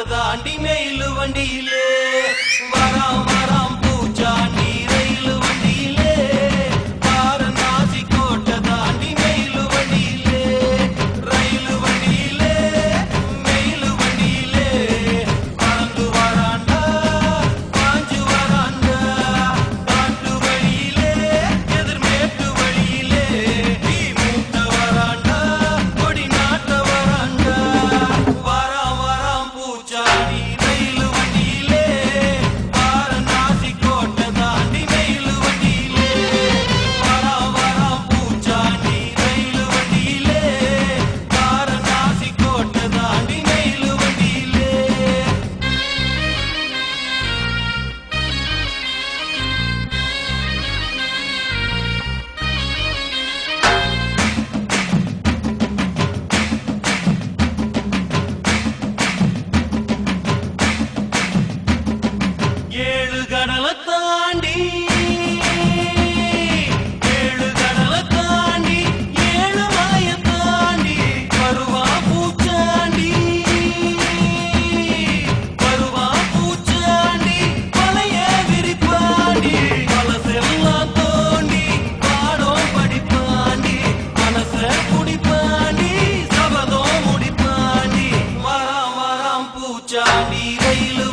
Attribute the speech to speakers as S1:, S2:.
S1: தாண்டி மெயிலு வண்டியிலே வராம் வராம் பூச்சாண்டி ரயிலு வண்டியிலே வாரணாசி கோட்டை தாண்டி மெயிலு வண்டியிலே ரயிலு வண்டியிலே மெயிலு வண்டியிலே பறந்து வராண்டா பாஞ்சு வராண்டா காட்டு வழியிலே எதிர்மேட்டு வழியிலே தீ மூட்ட வராண்டா கொடி நாட்ட வராண்டா வராம் வராம் பூச்சாண்டி ரயிலு வண்டியிலே வாரணாசி கோட்டை தாண்டி மெயிலு வண்டியிலே வராம் வராம் பூச்சாண்டி ரயிலு வண்டியிலே வாரணாசி கோட்டை தாண்டி மெயிலு வண்டியிலே ஏழு கடலை தாண்டி ஏழு கடலை தாண்டி ஏழு மலையை தாண்டி வருவா பூச்சாண்டி வருவா பூச்சாண்டி மலைய விரிப்பாண்டி மனசெல்லாம் தோண்டி பாடம் படிப்பாண்டி மனச குடிப்பாண்டி சபதம் முடிப்பாண்டி வராம் வராம் பூச்சாண்டி ரயிலு